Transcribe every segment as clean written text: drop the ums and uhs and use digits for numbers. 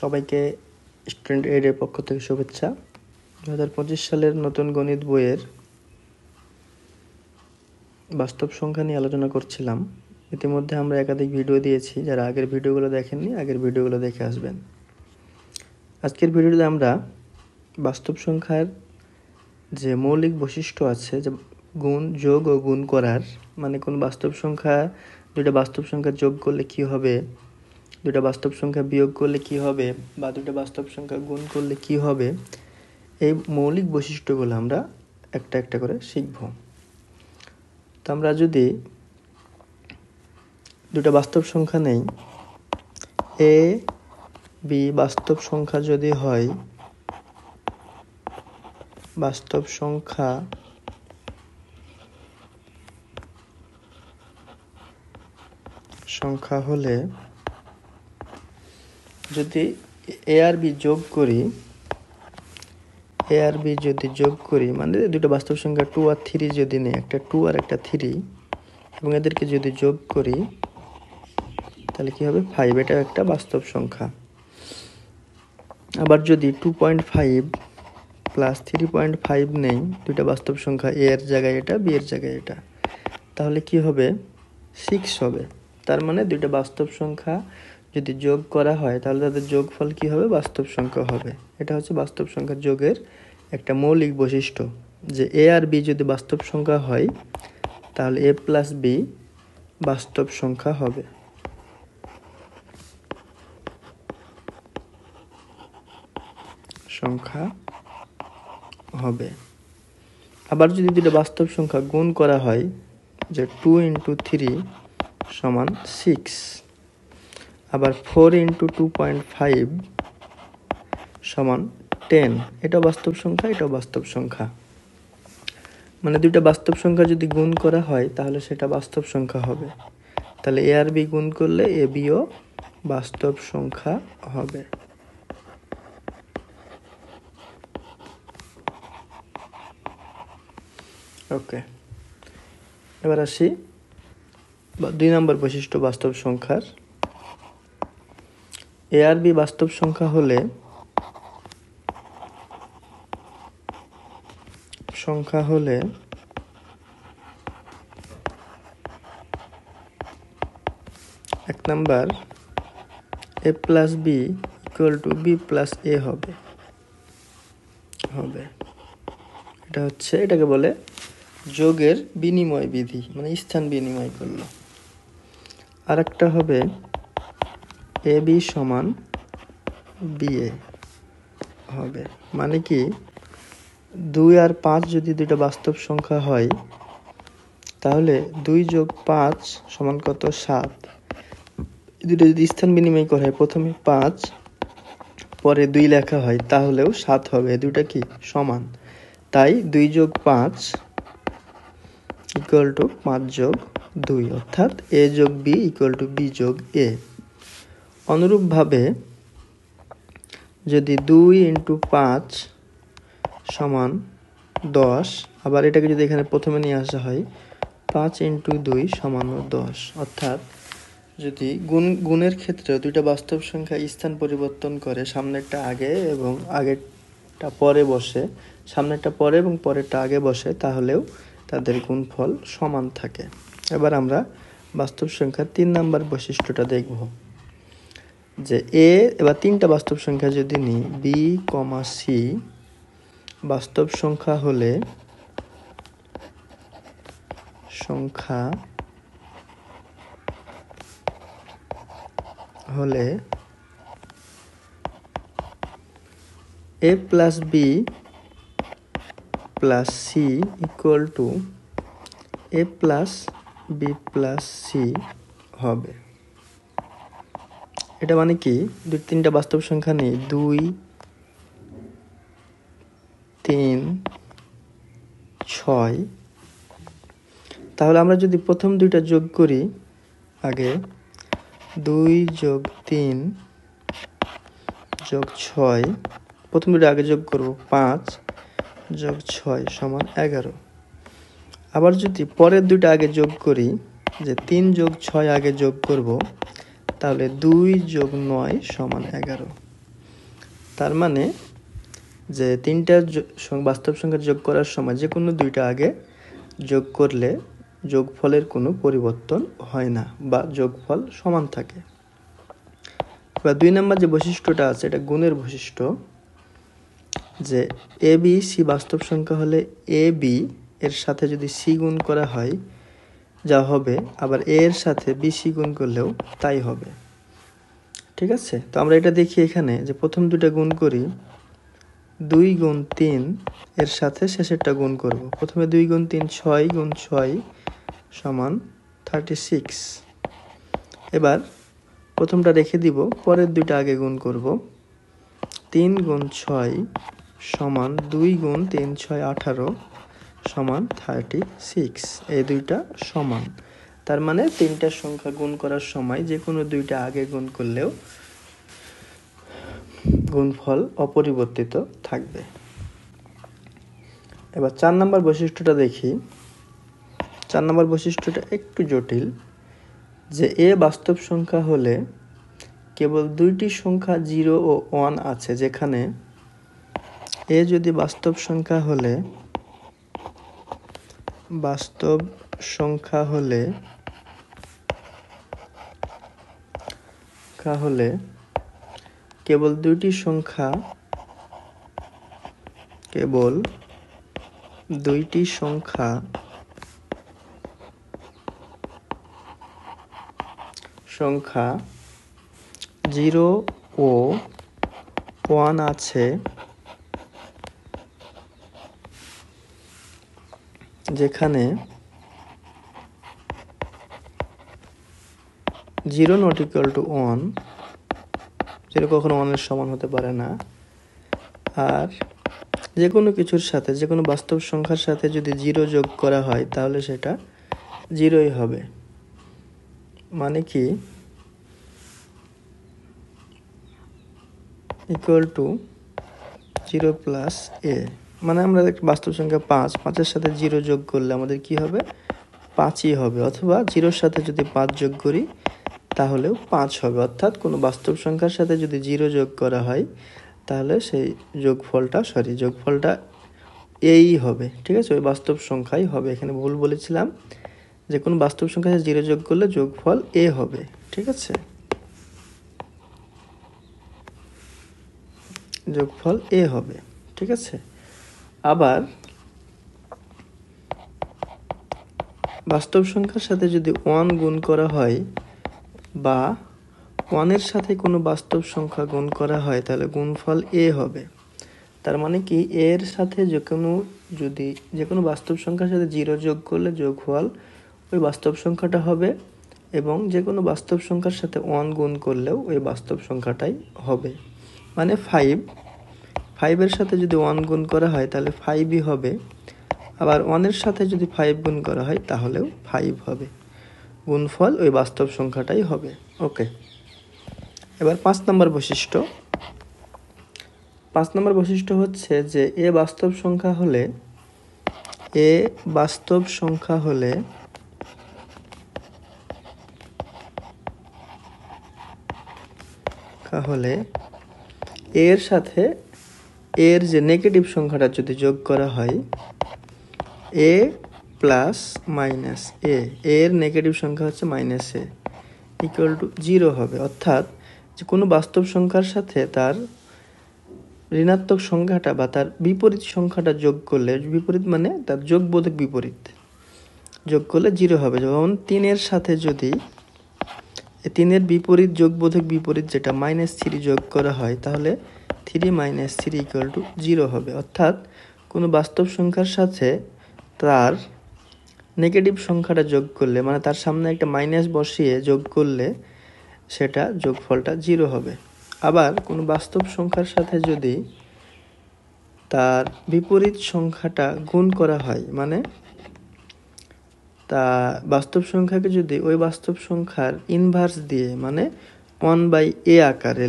সবাইকে স্টুডেন্ট এইডের পক্ষ থেকে শুভেচ্ছা। 2025 সালের নতুন গণিত বইয়ের বাস্তব সংখ্যা নিয়ে আলোচনা করছিলাম। ইতিমধ্যে আমরা একাধিক ভিডিও দিয়েছি, যারা আগের ভিডিওগুলো দেখেননি আগের ভিডিওগুলো দেখে আসবেন। আজকের ভিডিওতে আমরা বাস্তব সংখ্যার যে মৌলিক বৈশিষ্ট্য আছে, যে গুণ, যোগ ও গুণ করার, মানে কোন বাস্তব সংখ্যা দুইটা বাস্তব সংখ্যা যোগ করলে কি হবে, দুইটা বাস্তব সংখ্যা বিয়োগ করলে কি হবে, বা দুইটা বাস্তব সংখ্যা গুণ করলে কি হবে, এই মৌলিক বৈশিষ্ট্যগুলো আমরা একটা একটা করে শিখব। তো আমরা যদি দুটো বাস্তব সংখ্যা নেই, এ বি বাস্তব সংখ্যা যদি হয়, বাস্তব সংখ্যা হলে যদি এ আর বি যোগ করি, এ আর বি যদি যোগ করি, মানে দুটো বাস্তব সংখ্যা 2 আর 3 যদি নেই, একটা 2 আর একটা 3, এবং এদেরকে যদি যোগ করি তাহলে কি হবে 5। এটা একটা বাস্তব সংখ্যা। আবার যদি 2.5 প্লাস 3.5 নেই, দুইটা বাস্তব সংখ্যা, এ এর জায়গায় এটা, বি এর জায়গায় এটা, তাহলে কি হবে 6 হবে। তার মানে দুইটা বাস্তব সংখ্যা যদি যোগ করা হয় তাহলে তাদের যোগফল কি হবে, বাস্তব সংখ্যা হবে। এটা হচ্ছে বাস্তব সংখ্যার যোগের একটা মৌলিক বৈশিষ্ট্য, যে এ আর বি যদি বাস্তব সংখ্যা হয় তাহলে এ প্লাস বি বাস্তব সংখ্যা হবে। আবার যদি দুটো বাস্তব সংখ্যা গুণ করা হয়, যে 2 × 3 সমান 6, আবার 4 × 2.5 সমান 10, এটাও বাস্তব সংখ্যা, এটাও বাস্তব সংখ্যা। মানে দুইটা বাস্তব সংখ্যা যদি গুণ করা হয় তাহলে সেটা বাস্তব সংখ্যা হবে। তাহলে এ আর বি গুণ করলে এ বিও বাস্তব সংখ্যা হবে। ওকে, এবার আসি 2 নম্বর বৈশিষ্ট্য বাস্তব সংখ্যার। এ আর বি বাস্তব সংখ্যা হলে এক number A plus B equal to B plus A হবে। এটাকে বলে যোগের বিনিময় বিধি, মানে স্থান বিনিময় করলো। আর একটা হবে এ বি সমান বি এ হবে। মানে কি 2 আর 5 যদি দুইটা বাস্তব সংখ্যা হয় তাহলে 2 যোগ 5 সমান কত, 7। দুটো যদি স্থান বিনিময় করা হয়, প্রথমে 5 পরে 2 লেখা হয় তাহলেও 7 হবে। দুটা কি সমান, তাই 2 যোগ 5 ইকুয়াল টু 5 যোগ 2, অর্থাৎ এ যোগ বি ইকুয়াল টু বি যোগ এ। অনুরূপভাবে যদি 2 × 5 সমান 10, আবার এটাকে যদি এখানে প্রথমে নিয়ে আসা হয় 5 × 2 সমান 10, অর্থাৎ যদি গুণের ক্ষেত্রে দুইটা বাস্তব সংখ্যা স্থান পরিবর্তন করে, সামনেরটা আগে এবং আগেরটা পরে বসে, সামনেরটা পরে এবং পরেরটা আগে বসে, তাহলেও তাদের গুণফল সমান থাকে। এবার আমরা বাস্তব সংখ্যার 3 নম্বর বৈশিষ্ট্যটা দেখব, যে এবার 3টা বাস্তব সংখ্যা যদি নিই, বি, সি বাস্তব সংখ্যা হলে A plus B plus C equal to A plus B plus C হবে। এটা মানে কি 3টা বাস্তব সংখ্যা নেই, 2, 3, 6, তাহলে আমরা যদি প্রথম দুইটা যোগ করি, আগে 2 যোগ 3 যোগ 6, প্রথম দুটো আগে যোগ করব, 5 যোগ 6 সমান 11। আবার যদি পরের দুটো আগে যোগ করি, যে 3 যোগ 6 আগে যোগ করব, তাহলে 2 যোগ 9 সমান 11। তার মানে যে তিনটা বাস্তব সংখ্যা যোগ করার সময় যে কোনো দুইটা আগে যোগ করলে যোগফলের কোনো পরিবর্তন হয় না বা যোগফল সমান থাকে। এবার 2 নম্বর যে বৈশিষ্ট্যটা আছে এটা গুণের বৈশিষ্ট্য, যে এ বি সি বাস্তব সংখ্যা হলে এ বি এর সাথে যদি সি গুণ করা হয় যা হবে, আবার এ এর সাথে বি সি গুণ করলেও তাই হবে। ঠিক আছে, তো আমরা এটা দেখি এখানে যে প্রথম দুটা গুণ করি, 2 গুণ 3 এর সাথে শেষেরটা গুণ করব। প্রথমে 2 গুণ 3 6 গুণ 6 সমান 36। এবার প্রথমটা রেখে দিব, পরের দুইটা আগে গুণ করব। 3 গুণ 6 সমান 2 গুণ 3 6 18 সমান 36। এই দুইটা সমান, তার মানে তিনটা সংখ্যা গুণ করার সময় যে কোনো দুইটা আগে গুণ করলেও গুণফল অপরিবর্তিত থাকবে। এবার 4 নম্বর বৈশিষ্ট্যটা দেখি। 4 নম্বর বৈশিষ্ট্যটা একটু জটিল, যে এ বাস্তব সংখ্যা হলে কেবল দুইটি সংখ্যা 0 ও 1 আছে, যেখানে এ যদি বাস্তব সংখ্যা হলে কেবল দুইটি সংখ্যা সংখ্যা 0 ও 1 আছে, যেখানে 0 not equal to 1, 0 কখনো 1 এর সমান হতে পারে না, আর যে কোনো কিছুর সাথে যে কোনো বাস্তব সংখ্যার সাথে যদি 0 যোগ করা হয় তাহলে সেটা 0ই হবে। মানে কি, ইকুয়াল টু 0 প্লাস এ, মানে আমরা বাস্তব সংখ্যা 5, 5-এর সাথে 0 যোগ করলে আমাদের কি হবে, 5ই হবে, অথবা 0-র সাথে যদি 5 যোগ করি তাহলেও 5 হবে। অর্থাৎ কোনো বাস্তব সংখ্যার সাথে যদি 0 যোগ করা হয় তাহলে সেই যোগফলটা এই হবে। ঠিক আছে, ওই বাস্তব সংখ্যাই হবে। এখানে ভুল বলেছিলাম, যে কোনো বাস্তব সংখ্যার সাথে 0 যোগ করলে যোগফল এ হবে। ঠিক আছে, যোগফল এ হবে। ঠিক আছে, আবার বাস্তব সংখ্যার সাথে যদি 1 গুণ করা হয় বা 1-এর সাথে কোনো বাস্তব সংখ্যা গুণ করা হয় তাহলে গুণফল এ হবে। তার মানে কি, এর সাথে যে কোনো বাস্তব সংখ্যার সাথে 0 যোগ করলে যোগফল ওই বাস্তব সংখ্যাটা হবে, এবং যে কোনো বাস্তব সংখ্যার সাথে 1 গুণ করলেও ওই বাস্তব সংখ্যাটাই হবে। মানে 5-এর সাথে যদি 1 গুণ করা হয় তাহলে 5ই হবে, আবার 1-এর সাথে যদি 5 গুণ করা হয় তাহলেও 5 হবে। গুণফল ওই বাস্তব সংখ্যাটাই হবে। ওকে, এবার 5 নম্বর বৈশিষ্ট্য। 5 নম্বর বৈশিষ্ট্য হচ্ছে যে এ বাস্তব সংখ্যা হলে এর সাথে এর যে নেগেটিভ সংখ্যাটা যদি যোগ করা হয়, এ প্লাস মাইনাস এর নেগেটিভ সংখ্যা হচ্ছে মাইনাস এ ইকুয়াল টু 0 হবে। অর্থাৎ যে কোনো বাস্তব সংখ্যার সাথে তার ঋণাত্মক সংখ্যাটা বা তার বিপরীত সংখ্যাটা যোগ করলে, বিপরীত মানে তার যোগবোধক বিপরীত যোগ করলে 0 হবে। যেমন 3-এর সাথে যদি 3-এর বিপরীত যোগবোধক বিপরীত যেটা -3 যোগ করা হয় তাহলে 3 - 3 ইকুয়াল টু 0 হবে। অর্থাৎ কোনো বাস্তব সংখ্যার সাথে তার নেগেটিভ সংখ্যাটা যোগ করলে, মানে তার সামনে একটা মাইনাস বসিয়ে যোগ করলে সেটা যোগফলটা 0 হবে। আবার কোনো বাস্তব সংখ্যার সাথে যদি তার বিপরীত সংখ্যাটা গুণ করা হয়, মানে তা বাস্তব সংখ্যাকে যদি ওই বাস্তব সংখ্যার ইনভার্স দিয়ে, মানে 1/a আকারে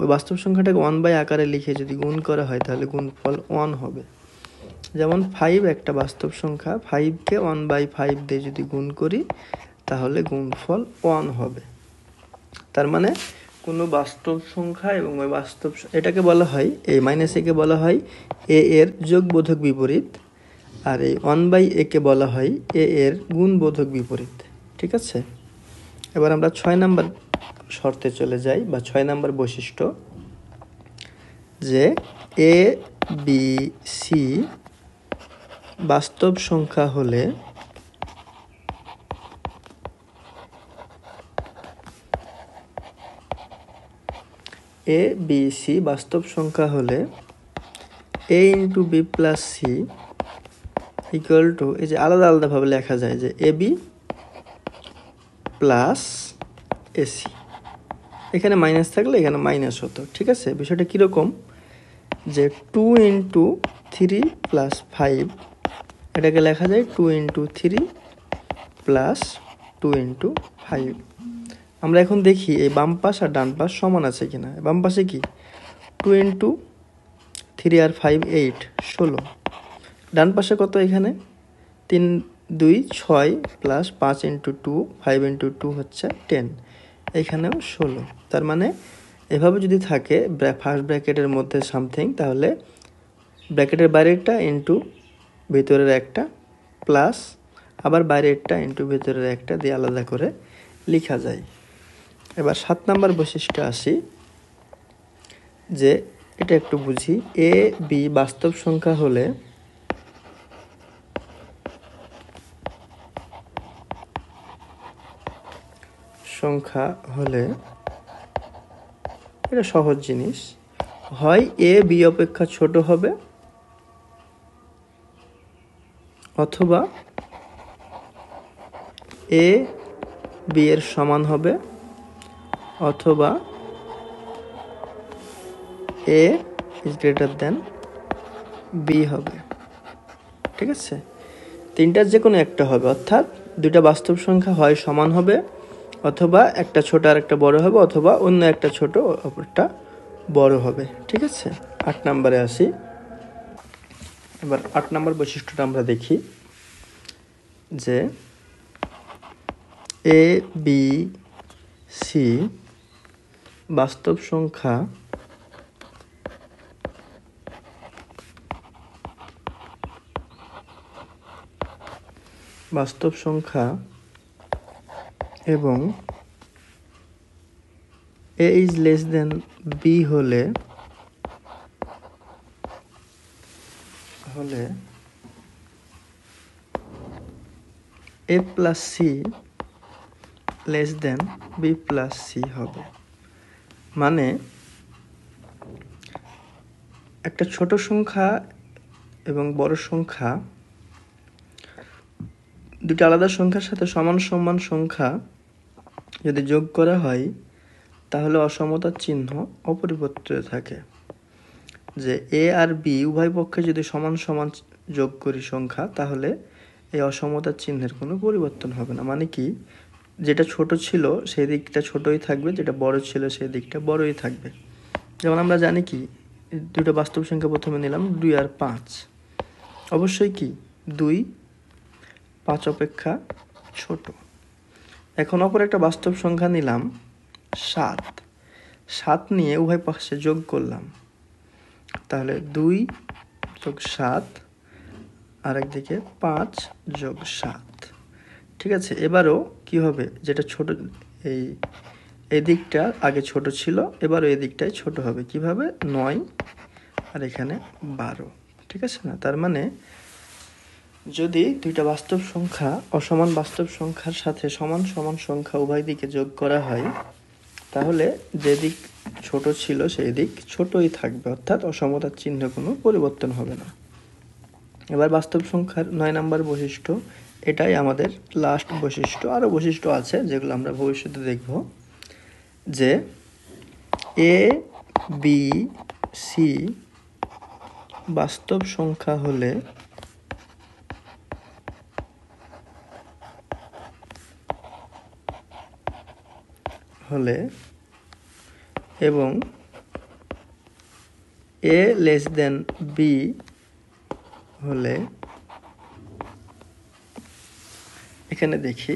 ওই বাস্তব সংখ্যাটাকে 1/a আকারে লিখে যদি গুণ করা হয় তাহলে গুণফল 1 হবে। যেমন 5 একটা বাস্তব সংখ্যা, 5কে 1/5 দিয়ে যদি গুণ করি তাহলে গুণফল 1 হবে। তার মানে কোনো বাস্তব সংখ্যা এবং ওই বাস্তব এটাকে বলা হয়, এই মাইনাস এ কে বলা হয় এ এর যোগবোধক বিপরীত, আর এই 1/a কে বলা হয় এ এর গুণবোধক বিপরীত। ঠিক আছে, এবার আমরা 6 নাম্বার শর্তে চলে যাই, বা 6 নাম্বার বৈশিষ্ট্য, যে এ বি সি বাস্তব সংখ্যা হলে এ বি সি বাস্তব সংখ্যা হলে A into B plus C equal to, এই যে আলাদা আলাদাভাবে লেখা যায় যে এ বি প্লাস এসি, এখানে মাইনাস থাকলে এখানে মাইনাস হতো। ঠিক আছে, বিষয়টা কীরকম, যে 2 ইন্টু 3 প্লাস 5, এটাকে লেখা যায় 2 ইন্টু 3 প্লাস 2 ইন্টু 5। আমরা এখন দেখি এই বাম পাশ আর ডান পাশ সমান আছে কিনা। বাম পাশে কি 2 ইন্টু 3 আর 5 8 16, ডান পাশে কত, এখানে 3 2 6 প্লাস 5 ইন্টু 2 5 ইন্টু 2 হচ্ছে 10, এখানেও 16। তার মানে এভাবে যদি থাকে ফার্স্ট ব্র্যাকেটের মধ্যে সামথিং, তাহলে ব্র্যাকেটের বাইরেরটা ইন্টু ভিতরের একটা প্লাস আবার বাইরেরটা ইন্টু ভিতরের একটা দিয়ে আলাদা করে লেখা যায়। এবার 7 নাম্বার বৈশিষ্ট্য আসি, যে এটা একটু বুঝি, এ বি বাস্তব সংখ্যা হলে এটা সহজ জিনিস, হয় এ বি অপেক্ষা ছোট হবে, অথবা এ বি এর সমান হবে, অথবা এ ইজ গ্রেটার দেন বি হবে। ঠিক আছে, তিনটার যে কোনো একটা হবে, অর্থাৎ দুইটা বাস্তব সংখ্যা হয় সমান হবে, অথবা একটা ছোট আর একটা বড় হবে, অথবা অন্য একটা ছোট অপরটা বড় হবে। ঠিক আছে, 8 নাম্বারে আসি। এবার 8 নাম্বার বৈশিষ্ট্যটা আমরা দেখি, যে এ বি সি বাস্তব সংখ্যা এবং A is less than B হলে A plus C less than B plus C হবে। মানে একটা ছোট সংখ্যা এবং বড় সংখ্যা, দুটো আলাদা সংখ্যার সাথে সমান সমান সংখ্যা যদি যোগ করা হয়, তাহলে অসমতার চিহ্ন অপরিবর্তিত থাকে। যে এ আর বি উভয় পক্ষে যদি সমান সমান যোগ করি সংখ্যা, তাহলে এই অসমতার চিহ্নের কোনো পরিবর্তন হবে না। মানে কি, যেটা ছোট ছিল সেই দিকটা ছোটই থাকবে, যেটা বড় ছিল সেই দিকটা বড়ই থাকবে। যেমন আমরা জানি কি, দুটো বাস্তব সংখ্যা প্রথমে নিলাম 2 আর 5, অবশ্যই কি 2 5 অপেক্ষা ছোট। এখন অপর একটা বাস্তব সংখ্যা নিলাম 7 নিয়ে উভয় পাশে যোগ করলাম, তাহলে 2 যোগ 7 আর একদিকে 5 যোগ 7। ঠিক আছে, এবারও কি হবে, যেটা ছোট, এই দিকটা আগে ছোট ছিল, এবারও এই দিকটাই ছোট হবে। কিভাবে, 9 আর এখানে 12। ঠিক আছে না, তার মানে যদি দুইটা বাস্তব সংখ্যা অসমান বাস্তব সংখ্যার সাথে সমান সমান সংখ্যা উভয় দিকে যোগ করা হয়, তাহলে যে দিক ছোট ছিল সেই দিক ছোটই থাকবে, অর্থাৎ অসমতার চিহ্ন কোনো পরিবর্তন হবে না। এবার বাস্তব সংখ্যার 9 নাম্বার বৈশিষ্ট্য, এটাই আমাদের লাস্ট বৈশিষ্ট্য। আরও বৈশিষ্ট্য আছে যেগুলো আমরা ভবিষ্যতে দেখব, যে এ বি সি বাস্তব সংখ্যা হলে এবং এ লেস দেন বি হলে, এখানে দেখি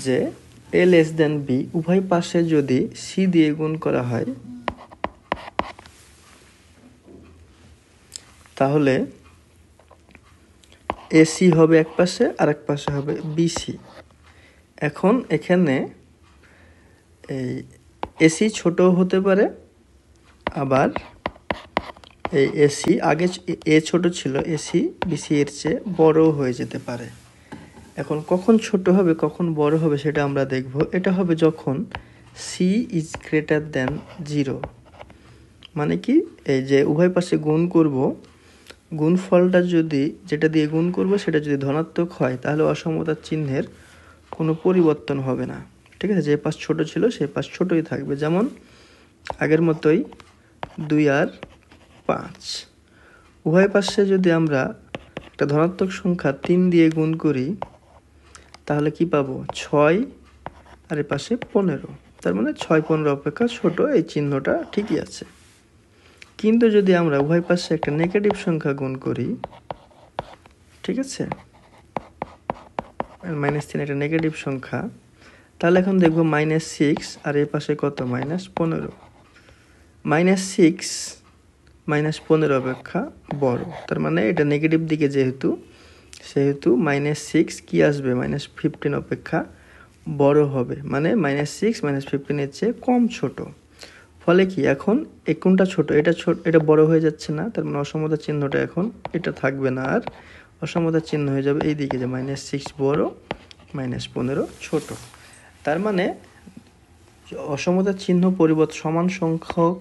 যে a less than b উভয় পাশে যদি c দিয়ে গুণ করা হয় তাহলে ac হবে এক পাশে আর এক পাশে হবে bc। এখন এখানে এই ac ছোট হতে পারে, আবার এই ac আগে a ছোট ছিল, ac bc এর চেয়ে বড় হয়ে যেতে পারে। এখন কখন ছোট হবে কখন বড় হবে সেটা আমরা দেখব। এটা হবে যখন c ইজ গ্রেটার দ্যান 0। মানে কি, এই যে উভয় পাশে গুণ করব, গুণফলটা যদি যেটা দিয়ে গুণ করব সেটা যদি ধনাত্মক হয় তাহলে অসমতার চিহ্নের কোনো পরিবর্তন হবে না। ঠিক আছে, যে পাশ ছোট ছিল সেই পাশ ছোটই থাকবে, যেমন আগের মতোই 2 আর 5। উভয় পাশে যদি আমরা একটা ধনাত্মক সংখ্যা 3 দিয়ে গুণ করি তাহলে কি পাবো, 6 আর এর পাশে 15। তার মানে 6 15 অপেক্ষা ছোট, এই চিহ্নটা ঠিকই আছে। কিন্তু যদি আমরা উভয় পাশে একটা নেগেটিভ সংখ্যা গুণ করি, ঠিক আছে, -3 একটা নেগেটিভ সংখ্যা, তাহলে এখন দেখবো -6 আর এর পাশে কত, -15। -6 -15 অপেক্ষা বড়, তার মানে এটা নেগেটিভ দিকে যেহেতু, সেহেতু -6 কি আসবে, -15 অপেক্ষা বড় হবে, মানে -6 -15 এর চেয়ে কম ছোট। ফলে কি, এখন এই কোনটা ছোট, এটা বড় হয়ে যাচ্ছে না, তার মানে অসমতার চিহ্নটা এখন এটা থাকবে না, আর অসমতার চিহ্ন হয়ে যাবে এই দিকে, যে -6 বড়, -15 ছোট। তার মানে অসমতার চিহ্ন পরিবর্তন, সমান সংখ্যক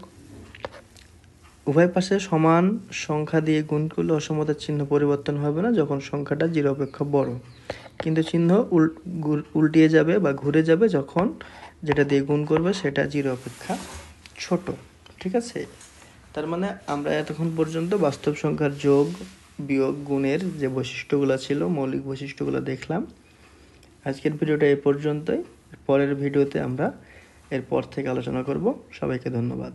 উভয় পাশে সমান সংখ্যা দিয়ে গুণ করলে অসমতার চিহ্ন পরিবর্তন হবে না যখন সংখ্যাটা 0 অপেক্ষা বড়, কিন্তু চিহ্ন উল্টিয়ে যাবে বা ঘুরে যাবে যখন যেটা দিয়ে গুণ করবে সেটা 0 অপেক্ষা ছোট। ঠিক আছে, তার মানে আমরা এতক্ষণ পর্যন্ত বাস্তব সংখ্যার যোগ বিয়োগ গুণের যে বৈশিষ্ট্যগুলো ছিল, মৌলিক বৈশিষ্ট্যগুলো দেখলাম। আজকের ভিডিওটা এই পর্যন্তই। পরের ভিডিওতে আমরা এরপর থেকে আলোচনা করব। সবাইকে ধন্যবাদ।